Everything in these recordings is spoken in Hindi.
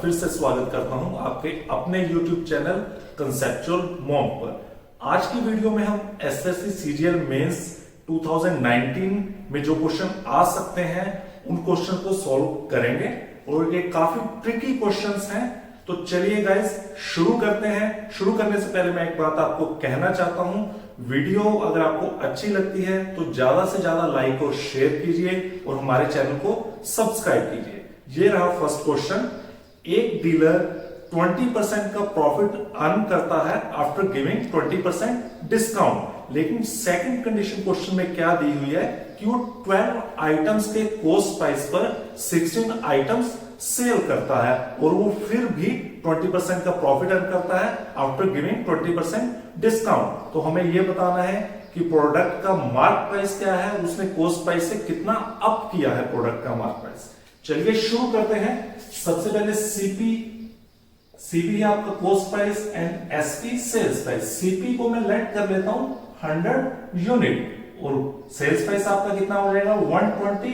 फिर से स्वागत करता हूं आपके अपने YouTube चैनल कंसेप्चुअल मॉन्क पर। आज की वीडियो में हम एसएससी सीजीएल मेंस 2019 में जो क्वेश्चन आ सकते हैं उन क्वेश्चन को सॉल्व करेंगे और ये काफी ट्रिकी क्वेश्चंस हैं। तो चलिए गाइस शुरू करते हैं। शुरू करने से पहले मैं एक बात आपको कहना चाहता हूं, वीडियो अगर आपको अच्छी लगती है तो ज्यादा से ज्यादा लाइक और शेयर कीजिए और हमारे चैनल को सब्सक्राइब कीजिए। ये रहा फर्स्ट क्वेश्चन। एक डीलर 20% का प्रॉफिट अर्न करता है आफ्टर गिविंग 20% डिस्काउंट, लेकिन सेकंड कंडीशन क्वेश्चन में क्या दी हुई है कि वो 12 आइटम्स के कॉस्ट प्राइस पर 16 आइटम्स सेल करता है और वो फिर भी 20% का प्रॉफिट अर्न करता है आफ्टर गिविंग 20% डिस्काउंट। तो हमें यह बताना है कि प्रोडक्ट का मार्क प्राइस क्या है, उसने कॉस्ट प्राइस से कितना अप किया है प्रोडक्ट का मार्क प्राइस। चलिए शुरू करते हैं। सबसे पहले सीपी है आपका cost price and SP sales price. CP को मैं लेट कर लेता हूं 100 यूनिट और सेल्स प्राइस आपका कितना हो जाएगा 120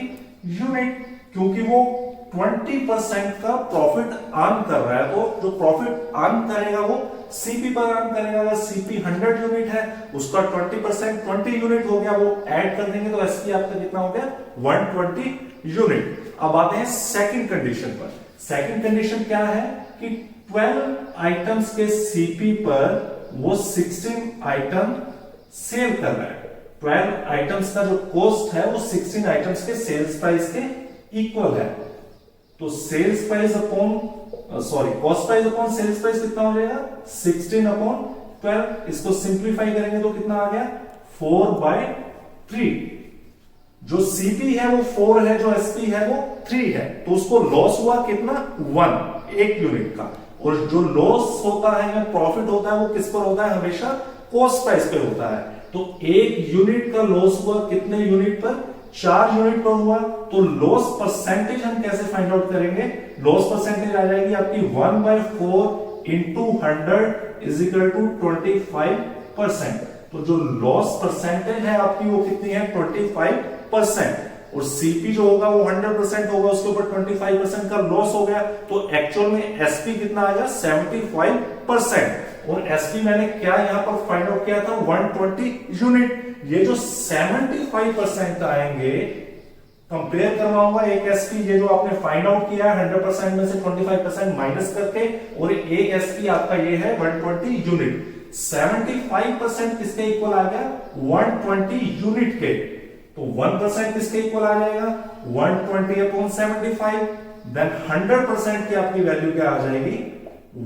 यूनिट, क्योंकि वो 20% का प्रॉफिट अर्न कर रहा है। तो जो प्रॉफिट अर्न करेगा वो सीपी पर अर्न करेगा। अगर सीपी 100 यूनिट है उसका 20% 20 यूनिट हो गया, वो ऐड कर देंगे तो एसपी आपका कितना हो गया 120 यूनिट। अब आते हैं सेकंड कंडीशन पर। सेकंड कंडीशन क्या है कि 12 आइटम्स के सीपी पर वो 16 आइटम सेल कर रहा है। 12 आइटम्स का जो कॉस्ट है वो 16 आइटम्स के सेल्स प्राइस के इक्वल है। तो sales price upon cost price upon sales price कितना हो जाएगा 16 अपॉन 12। इसको सिंप्लीफाई करेंगे तो कितना आ गया 4/3। जो सीपी है वो 4 है, जो एसपी है वो 3 है, तो उसको लॉस हुआ कितना 1 यूनिट का। और जो लॉस होता है या प्रॉफिट होता है वो किस पर होता है, हमेशा कॉस्ट प्राइस पे होता है। तो 1 यूनिट का लॉस हुआ कितने यूनिट पर 4 यूनिट पर हुआ। तो लॉस परसेंटेज हम कैसे फाइंड आउट करेंगे, लॉस परसेंटेज आ जाएगी आपकी 1/4 इंटू 100 इज इक्वल टू 25%। तो जो लॉस परसेंटेज है आपकी वो कितनी है 25%। और सीपी जो होगा वो 100% होगा, उसके ऊपर 25% का लॉस हो गया। तो एक्चुअल में एसपी कितना आएगा 75%। और एसपी मैंने क्या यहां पर फाइंड आउट किया था 120 यूनिट। ये जो 75% आएंगे कंपेयर करवाऊंगा एक एसपी, ये जो आपने फाइंड आउट किया है 100% में से 25% माइनस करके, और एक एसपी आपका ये है 120 यूनिट। 75% किसके इक्वल आ गया 120 यूनिट के। तो 1% किसके इक्वल आ जाएगा 120 अपॉन 75। देन 100% की आपकी वैल्यू क्या आ जाएगी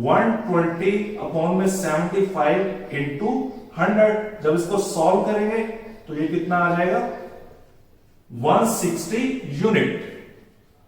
120 अपॉन में 75 इंटू 100। जब इसको सॉल्व करेंगे तो ये कितना आ जाएगा 160 यूनिट।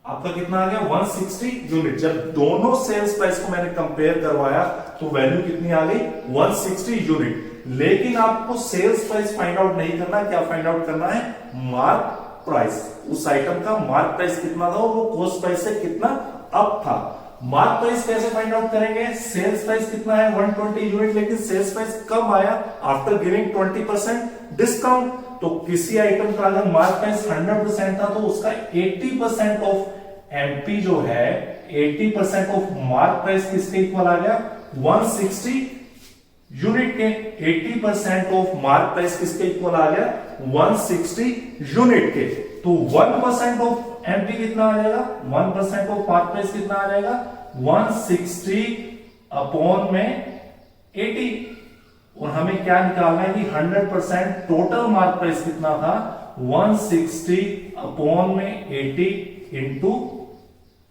आपका कितना आ गया 160 यूनिट। जब दोनों सेल्स प्राइस को मैंने कंपेयर करवाया तो वैल्यू कितनी आ गई 160 यूनिट। लेकिन आपको सेल्स प्राइस फाइंड आउट नहीं करना, क्या फाइंड आउट करना है मार्क प्राइस। उस आइटम का मार्क प्राइस कितना था और वो कॉस्ट प्राइस से कितना अप था। मार्क प्राइस कैसे फाइंड आउट करेंगे, सेल्स प्राइस कितना है 120 यूनिट, लेकिन सेल्स प्राइस कब आया आफ्टर गिविंग 20% डिस्काउंट। तो किसी आइटम का अगर मार्क प्राइस 100% था तो उसका 80% ऑफ एमपी जो है 80% ऑफ मार्क प्राइस किसके इक्वल आ गया 160 यूनिट के। 80% ऑफ मार्क प्राइस किसके इक्वल आ गया 160 यूनिट के। तो 1% ऑफ एमपी कितना आ जाएगा 1% ऑफ मार्क प्राइस कितना आ जाएगा 160 अपॉन में 80। और हमें क्या निकालना है कि 100% टोटल मार्क प्राइस कितना था 160 अपॉन में 80 इंटू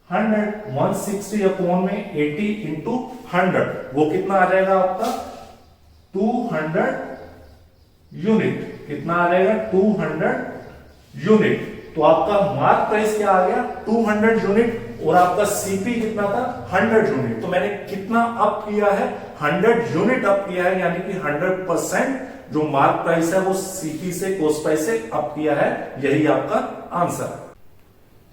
100। 160 अपॉन में 80 इंटू 100 वो कितना आ जाएगा आपका 200 यूनिट। कितना आ जाएगा 200 यूनिट। तो आपका मार्क प्राइस क्या आ गया 200 यूनिट और आपका सीपी कितना था 100 यूनिट। तो मैंने कितना अप किया है 100 यूनिट अप किया है, यानी कि 100% जो मार्क प्राइस है वो सीपी से कॉस्ट प्राइस से अप किया है। यही आपका आंसर है।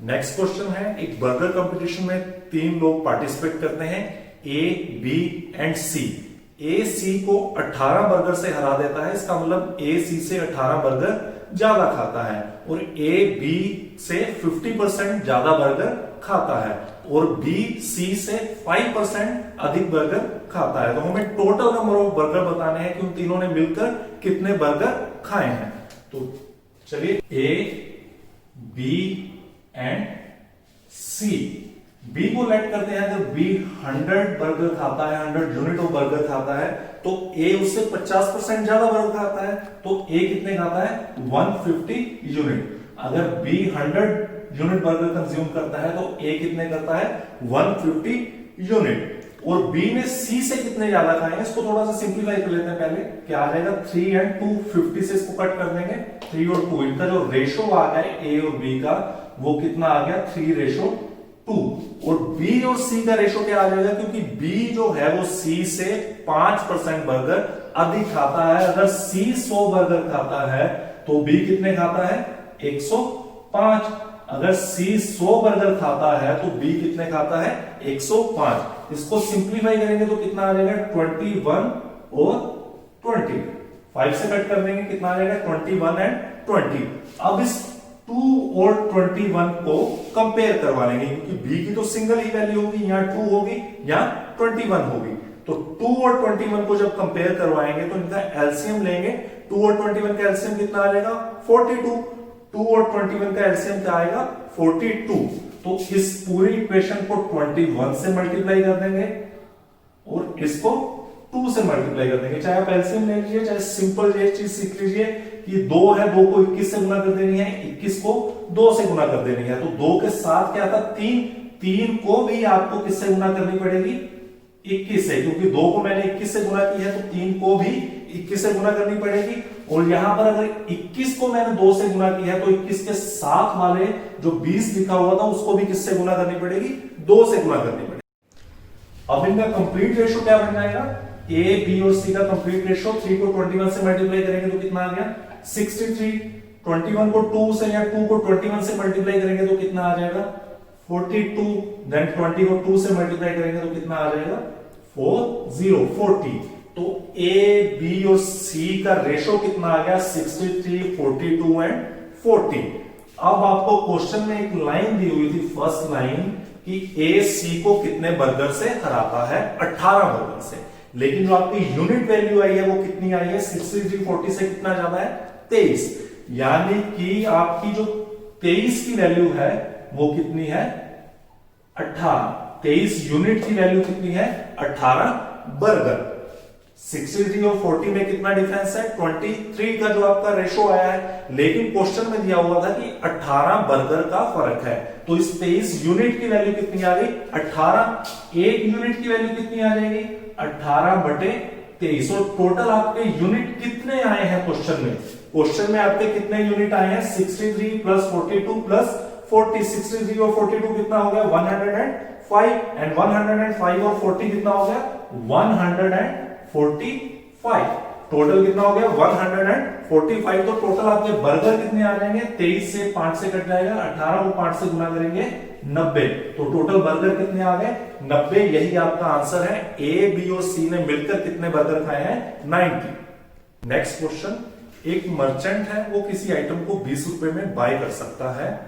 नेक्स्ट क्वेश्चन है, एक बर्गर कंपटीशन में 3 लोग पार्टिसिपेट करते हैं, ए बी एंड सी। ए सी को 18 बर्गर से हरा देता है, इसका मतलब ए सी से 18 बर्गर ज्यादा खाता है और ए बी से 50% ज्यादा बर्गर खाता है। और बी सी से 5% अधिक बर्गर खाता है। तो हमें टोटल नंबर ऑफ बर्गर बताने हैं कि उन तीनों ने मिलकर कितने बर्गर खाए हैं। तो चलिए ए, बी एंड सी। बी को लेट करते हैं। अगर बी 100 बर्गर खाता है, 100 यूनिट ऑफ बर्गर खाता है, तो ए उससे 50% ज्यादा बर्गर खाता है, तो ए कितने खाता है? 150 यूनिट। अगर बी 100 यूनिट बर्गर कंज्यूम करता है तो ए कितने करता है? 150 यूनिट। और बी ने सी से कितने ज्यादा खाए हैं, इसको थोड़ा सा सिंप्लीफाई कर लेते हैं। पहले क्या आ जाएगा? 3 एंड 2, 50 से इसको कट कर देंगे। 3 और 2, इनका जो रेशो आ गया है ए और बी का, वो कितना आ गया? 3:2। और बी और सी का रेशो क्या आ जाएगा? क्योंकि बी जो है वो सी से 5% बर्गर अधिक खाता है। अगर सी 100 बर्गर खाता है तो बी कितने खाता है? 105। अगर सी 100 बर्गर खाता है तो बी कितने खाता है? 105। इसको सिंप्लीफाई करेंगे तो कितना आ जाएगा? 21 और 20। 5 से कट कर देंगे, कितना आ जाएगा? 21 एंड 20। अब इस 2 और 21 को कंपेयर करवा लेंगे, क्योंकि बी की तो सिंगल ही वैल्यू होगी, यहाँ 2 होगी, यहाँ 21 होगी। तो 2 और 21 को जब कंपेयर करवाएंगे तो इनका एलसीएम लेंगे। 2 और 21 का एलसीएम कितना आ जाएगा? 42। 2 और 21 का एलसीएम क्या आएगा? 42। तो इस पूरी इक्वेशन को 21 से मल्टीप्लाई कर देंगे और इसको 2 से मल्टीप्लाई कर देंगे। चाहे आप एलसीएम ले लीजिए, चाहे सिंपल ये चीज सीख लीजिए कि 2 है, 2 को 21 से गुना कर देनी है, 21 को 2 से गुना कर देनी है। तो 2 के साथ क्या था? 3 को भी आपको किससे गुना करनी पड़ेगी? 21 से, क्योंकि 2 को मैंने 21 से गुना किया है, तो 3 को भी 21 से गुना करनी पड़ेगी। और यहां पर अगर 21 को मैंने 2 से गुना किया है तो 21 के साथ वाले जो 20 लिखा हुआ था उसको भी किससे गुना करनी पड़ेगी? 2 से गुना करनी पड़ेगी। अब इनका कंप्लीट रेशो क्या बन जाएगा? ए, बी और सी का कंप्लीट रेशो 3 को 21 से मल्टीप्लाई करेंगे तो कितना आ गया? 63। 21 को 2 से या 2 को 21 से मल्टीप्लाई करेंगे तो कितना आ जाएगा? 42। देन 20 को 2 से मल्टीप्लाई करेंगे तो कितना आ जाएगा? 40। तो ए, बी और सी का रेशो कितना आ गया? 63, 42 एंड 40। अब आपको क्वेश्चन में एक लाइन दी हुई थी, फर्स्ट लाइन, कि ए सी को कितने बर्गर से हराता है? 18 बर्गर से। लेकिन जो आपकी यूनिट वैल्यू आई है वो कितनी आई है? 63, 40 से कितना ज्यादा है? 23। यानी कि आपकी जो 23 की वैल्यू है वो कितनी है? 18। 23 यूनिट की वैल्यू कितनी है? 18 बर्गर। 63 और 40 में कितना डिफरेंस है? 23 का जो आपका रेशो आया है। लेकिन क्वेश्चन में दिया हुआ था कि 18 बर्गर का फर्क है। तो इस 23 यूनिट की वैल्यू कितनी आ गई? 18। एक यूनिट की वैल्यू कितनी आ जाएगी? 18/23। और टोटल आपके यूनिट कितने आए हैं क्वेश्चन में? क्वेश्चन में आपके कितने यूनिट आए हैं? 63 प्लस 42 प्लस 40। 63 और 42 कितना हो गया? 105। एंड 105 और 40 कितना हो गया? 145। टोटल कितना हो गया? 145। तो टोटल आपके बर्गर कितने आ जाएंगे? 23 से 5 से कट जाएगा, 18 को 5 से गुना करेंगे 90। तो टोटल बर्गर कितने आ गए? 90। यही आपका आंसर है। ए, बी और सी ने मिलकर कितने बर्गर खाए हैं? 90। Next question. एक मर्चेंट है, वो किसी आइटम को 20 रुपए में बाय कर सकता है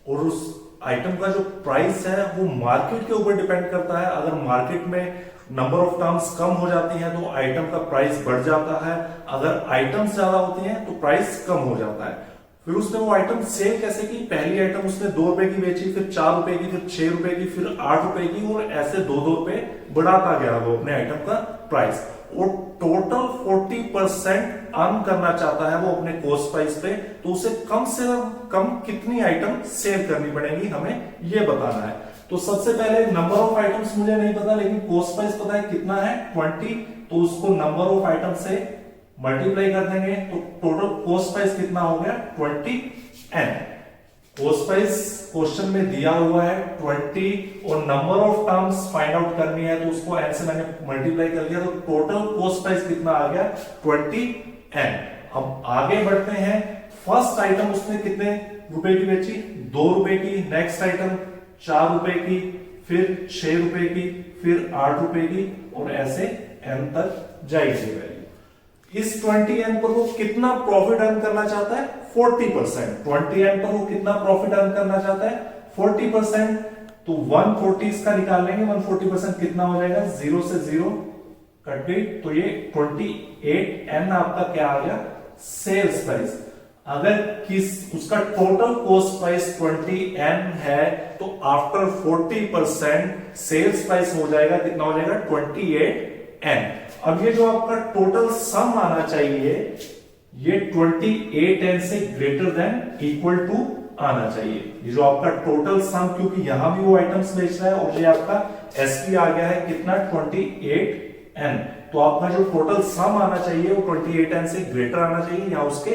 और उस आइटम का जो प्राइस है वो मार्केट के ऊपर डिपेंड करता है। अगर मार्केट में नंबर ऑफ टर्म्स कम हो जाती हैं तो आइटम का प्राइस बढ़ जाता है, अगर आइटम्स ज्यादा होती हैं तो प्राइस कम हो जाता है। फिर उसने वो आइटम सेल कैसे की? पहली आइटम उसने 2 रुपए की बेची, फिर 4 रुपए की, फिर 6 रुपए की, फिर 8 रुपए की, और ऐसे 2-2 रुपए बढ़ाता गया वो अपने आइटम का प्राइस। और टोटल 40% अर्न करना चाहता है वो अपने कॉस्ट प्राइस पे। तो उसे कम से कम कितनी आइटम सेल करनी पड़ेगी, हमें ये बताना है। तो सबसे पहले नंबर ऑफ आइटम्स मुझे नहीं पता, लेकिन कॉस्ट प्राइस पता है कितना है? 20। तो उसको नंबर ऑफ आइटम से मल्टीप्लाई कर देंगे तो टोटल कॉस्ट प्राइस कितना हो गया? 20n। कॉस्ट प्राइस क्वेश्चन में दिया हुआ है 20 और number of terms find out करनी है तो उसको n से मैंने मल्टीप्लाई कर दिया, तो टोटल कॉस्ट प्राइस कितना आ गया? 20n। अब आगे बढ़ते हैं। फर्स्ट आइटम उसने कितने रुपए की बेची? 2 रुपए की। नेक्स्ट आइटम 4 रुपए की, फिर 6 रुपए की, फिर 8 रुपए की, और ऐसे n तक जाएगी वैल्यू। इस 20n पर वो कितना प्रॉफिट अर्न करना चाहता है? 40%। 20n पर वो कितना प्रॉफिट अर्न करना चाहता है? 40%। तो 140 इसका निकाल लेंगे, 140% कितना हो जाएगा, 0 से 0 कट गई, तो ये 28N आपका क्या आ गया, सेल्स प्राइस। अगर उसका टोटल कॉस्ट प्राइस 20N है तो आफ्टर 40% सेल्स प्राइस हो जाएगा, कितना हो जाएगा, 28N। अब ये जो आपका टोटल सम आना चाहिए ये 28N से ग्रेटर देन इक्वल टू आना चाहिए। ये जो आपका टोटल सम, क्योंकि यहां भी वो आइटम्स बेच रहा है और ये आपका एसपी आ गया है कितना, 28N, तो आपका जो टोटल सम आना चाहिए वो 28N से ग्रेटर आना चाहिए या उसके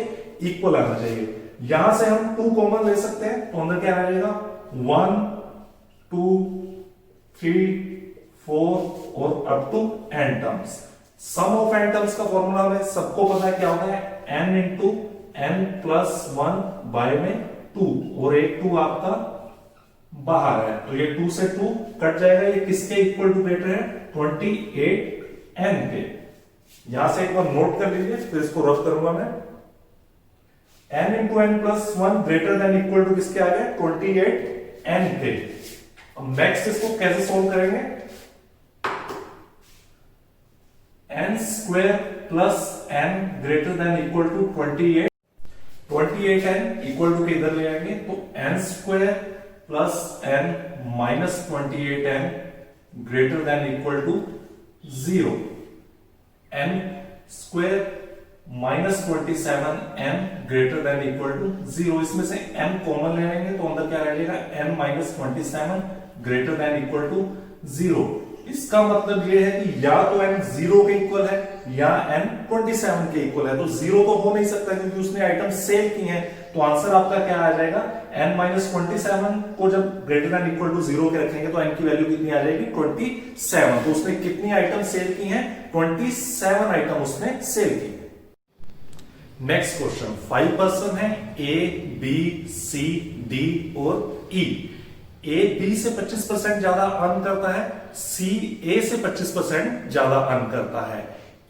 इक्वल आना चाहिए। यहां से हम 2 कॉमन ले सकते हैं, तो अंदर क्या आ जाएगा, 1 2 3 4 और up to n terms. Sum of n terms का फॉर्मूला में सबको पता है क्या होता है, n into n plus 1 by में 2, और एक 2 आपका बाहर है, तो ये 2 से 2 कट जाएगा, ये किसके इक्वल टू ग्रेटर है, 28N के। यहां से एक बार नोट कर लीजिए, फिर इसको रब करूंगा मैं, n into n plus 1 greater than equal to किसके आ गया, 28N के। अब नेक्स्ट इसको कैसे सोल्व करेंगे, n square plus n greater than equal to 28N equal to के इधर ले आएंगे, तो n square plus n minus 28N greater than equal to 0, n square minus 27N greater than equal to 0। इसमें से n कॉमन ले लेंगे तो अंदर क्या रहेगा, n minus 27 greater than equal to 0। इसका मतलब ये है कि या तो n 0 के इक्वल है या n 27 के इक्वल है, तो 0 तो हो नहीं सकता क्योंकि उसने आइटम सेल की है, तो आंसर आपका क्या आ जाएगा, n माइनस 27 को जब ग्रेटर देन इक्वल टू 0 के रखेंगे तो n की वैल्यू कितनी आ जाएगी, 27। तो उसने कितनी आइटम सेल की हैं, 27 आइटम उसने सेल की। नेक्स्ट क्वेश्चन, 5 पर्सन है, A B C D और E। A B से 25% ज्यादा अर्न करता है, C A से 25% ज्यादा अर्न करता है,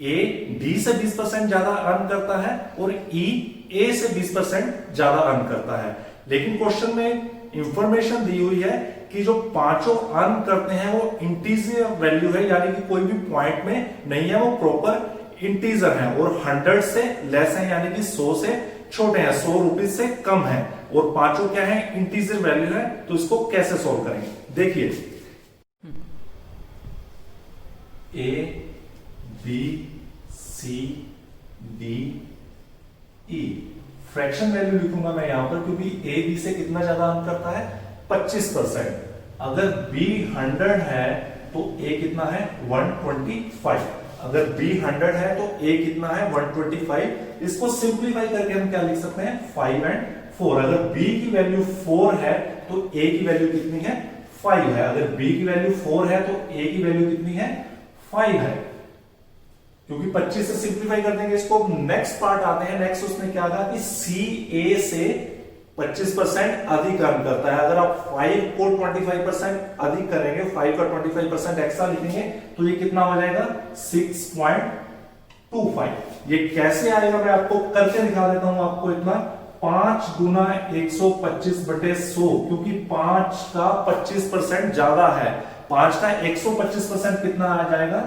A D से 20% ज्यादा अर्न करता है और E A से 20% ज्यादा अर्न करता है। लेकिन क्वेश्चन में इंफॉर्मेशन दी हुई है कि जो पांचों अर्न करते हैं वो इंटीजर वैल्यू है, यानी कि कोई भी पॉइंट में नहीं है, वो प्रॉपर इंटीजर है और 100 से लेस है, यानी कि 100 से छोटे हैं, 100 रुपीज से कम है, और पांचों क्या है, इंटीजर वैल्यू है। तो इसको कैसे सॉल्व करेंगे, देखिए, A B C D E fraction value लिखूंगा मैं यहां पर, क्योंकि A B से कितना ज्यादा अर्न करता है, 25%। अगर B 100 है तो A कितना है, 125। अगर B 100 है तो A कितना है, 125। इसको सिंप्लीफाई करके हम क्या लिख सकते हैं, 5 और 4। अगर B की वैल्यू 4 है तो A की वैल्यू कितनी है, 5 है। अगर B की वैल्यू 4 है तो A की वैल्यू कितनी है, 5 है, क्योंकि 25 से सिंप्लीफाई कर देंगे इसको। नेक्स्ट पार्ट आते हैं, नेक्स्ट उसने क्या कहा कि C A से 25% अधिक अर्न करता है। अगर आप 5 को 25% अधिक करेंगे, 5 का 25% एक्स्ट्रा लिखेंगे तो ये कितना हो जाएगा, 6.25। ये कैसे आएगा मैं आपको करके दिखा देता हूं। आपको इतना 5 गुना 125/100, क्योंकि 5 का 25% ज्यादा है, 5 का 125% कितना आ जाएगा,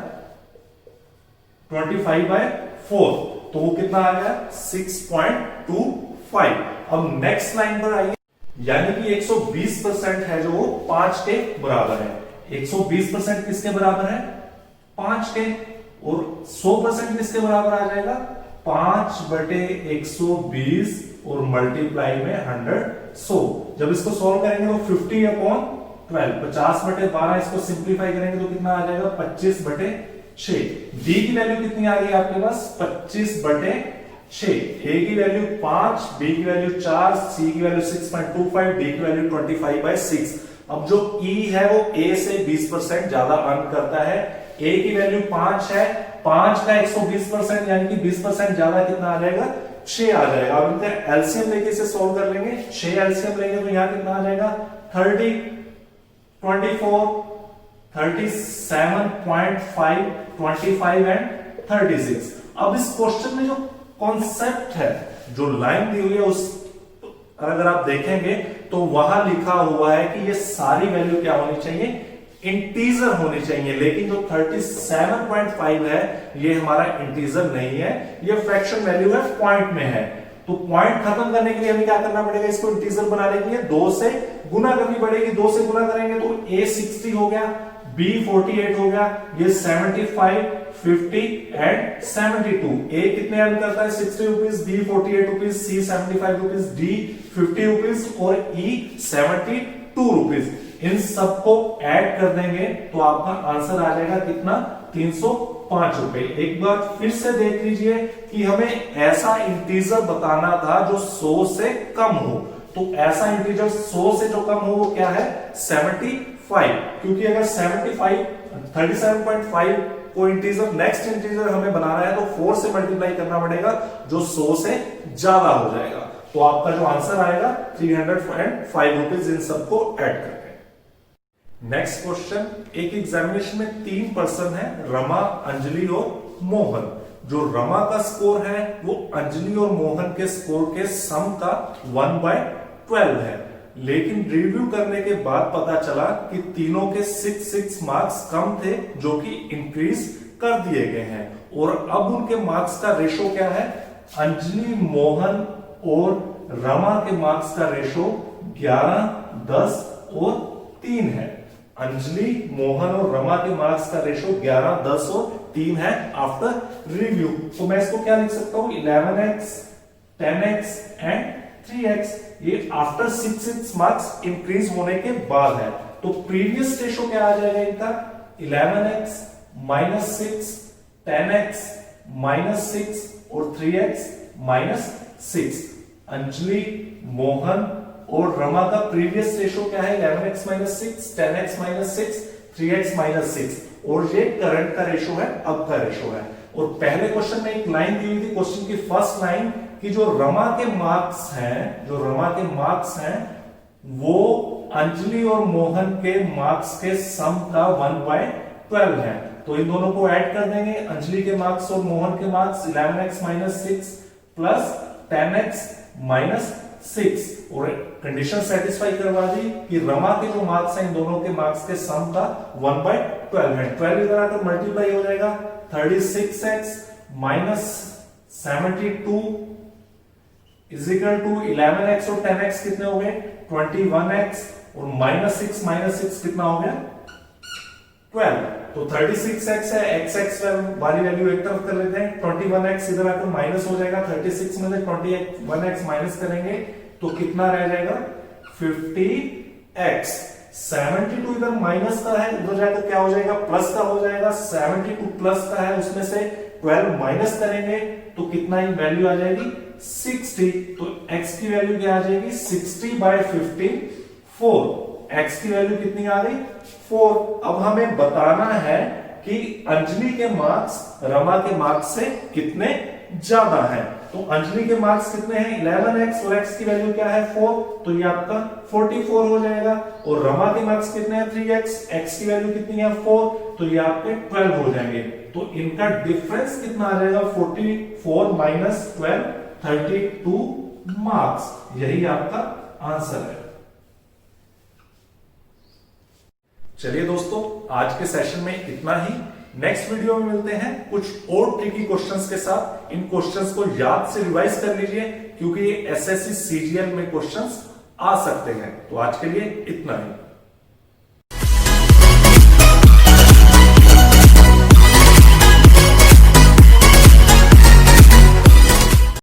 25/4, तो वो कितना आ गया, 6.25। अब नेक्स्ट लाइन पर आइए, यानी कि 120% है जो वो 5 के बराबर है। 120% किसके बराबर है, 5 के, और 100% किसके बराबर आ जाएगा, 5/120 और मल्टीप्लाई में 100। जब इसको सॉल्व करेंगे तो 50/12, 50/12। इसको सिंप्लीफाई करेंगे तो कितना आ जाएगा, 25/6। डी की वैल्यू कितनी आ गई आपके पास, 25/6। ए की वैल्यू 5, बी की वैल्यू 4, सी की वैल्यू 6.25, डी की वैल्यू 25/6। अब जो ई है वो ए से 20% ज्यादा अर्न करता है। ए की वैल्यू 5 है, 5 का 120% यानी कि 20% ज्यादा कितना आ जाएगा, 6 आ जाएगा। अब इनका एलसीएम लेके इसे सॉल्व कर लेंगे। 6 एलसीएम लेंगे तो यहां कितना आ जाएगा, 30, 24, 37.5, 25 एंड 36। अब इस क्वेश्चन में जो कॉन्सेप्ट है, जो लाइन दी हुई है, और अगर आप देखेंगे तो वहां लिखा हुआ है कि ये सारी वैल्यू क्या होनी चाहिए, इंटीजर होनी चाहिए, लेकिन जो 37.5 है ये हमारा इंटीजर नहीं है, ये फ्रैक्शन वैल्यू है, पॉइंट में है। तो पॉइंट खत्म करने के लिए हमें क्या करना पड़ेगा, इसको इंटीजर बनाने के लिए 2 से गुना करनी पड़ेगी। 2 से गुना करेंगे तो a 60 हो गया, b 48 हो गया, ये 75, 50 एंड 72। a कितने अर्न करता है, 60 rupees, b 48 rupees, c 75 rupees, d 50 rupees और e 72 रुपीज। इन सबको ऐड कर देंगे तो आपका आंसर आ जाएगा कितना, 305 रुपए। एक बार फिर से देख लीजिए कि हमें ऐसा इंटीजर बताना था जो 100 से कम हो, तो ऐसा इंटीजर 100 से जो कम हो वो क्या है, 75। क्योंकि अगर 37.5 को इंटीजर, नेक्स्ट इंटीजर हमें बनाना है तो 4 से मल्टीप्लाई करना पड़ेगा जो 100 से ज्यादा हो जाएगा। तो आपका जो आंसर आएगा 305 रुपीज इन सबको ऐड करके। नेक्स्ट क्वेश्चन, एक एग्जामिनेशन में 3 पर्सन है, रमा, अंजलि और मोहन। जो रमा का स्कोर है वो अंजलि और मोहन के स्कोर के सम का 1/12 है, लेकिन रिव्यू करने के बाद पता चला कि तीनों के 6 मार्क्स कम थे जो कि इंक्रीज कर दिए गए हैं, और अब उनके मार्क्स का रेशो क्या है, अंजलि, मोहन और रमा के मार्क्स का रेशो 11, 10 और 3 है। अंजलि, मोहन और रमा के मार्क्स का रेशो 11, 10 और 3 है आफ्टर रिव्यू। तो मैं इसको क्या लिख सकता हूं, 11x, 10x एंड 3x। ये आफ्टर 6 मार्क्स इंक्रीज होने के बाद है। तो प्रीवियस रेशो क्या आ जाएगा इनका, 11x माइनस 6, 10x माइनस 6 और 3x माइनस 6। अंजलि, मोहन और रमा का प्रीवियस रेशो क्या है, 11x minus 6, 10x minus 6, 3x minus 6, और ये करंट का रेशो है, अब का रेशो है। और पहले क्वेश्चन में एक लाइन दी हुई थी, क्वेश्चन की फर्स्ट लाइन, कि जो रमा के मार्क्स हैं, वो अंजलि और मोहन के मार्क्स के सम का 1/12 है। तो इन दोनों को ऐड कर देंगे, अंजलि के मार्क्स और मोहन के marks, 11x minus 6 plus 10x minus 6, और कंडीशन सेटिस्फाई करवा दी कि रमा के जो मार्क्स हैं इन दोनों के मार्क्स के सम का 1/12 है। 12 इधर आकर मल्टीप्लाई हो जाएगा, 36x minus 72 is equal to 11x और 10x कितने हो गए, 21x, और माइनस 6 कितना हो गया, 12। तो 36x है, x वाली वैल्यू एक तरफ कर लेते हैं, 21x इधर आकर माइनस हो जाएगा, 36 में से 21x माइनस करेंगे तो कितना रह जाएगा, 50x। 72 इधर माइनस का है, उधर जाकर क्या हो जाएगा, प्लस का हो जाएगा। 72 प्लस का है, उसमें से 12 माइनस करेंगे तो कितना ही वैल्यू आ जाएगी, 60। तो x की वैल्यू क्या आ जाएगी, 60/15, 4। x की वैल्यू कितनी आ गई, 4। अब हमें बताना है कि अंजलि के मार्क्स रमा के मार्क्स से कितने ज्यादा हैं। तो अंजलि के मार्क्स कितने हैं, 11x, और x की वैल्यू क्या है, 4, तो ये आपका 44 हो जाएगा। और रमा के मार्क्स कितने हैं, 3x, x की वैल्यू कितनी है, 4, तो ये आपके 12 हो जाएंगे। तो इनका डिफरेंस कितना आ जाएगा, 44 माइनस 12, 32 मार्क्स। यही आपका आंसर है। चलिए दोस्तों, आज के सेशन में इतना ही। नेक्स्ट वीडियो में मिलते हैं कुछ और ट्रिकी क्वेश्चंस के साथ। इन क्वेश्चंस को याद से रिवाइज कर लीजिए, क्योंकि ये एसएससी सीजीएल में क्वेश्चंस आ सकते हैं। तो आज के लिए इतना ही।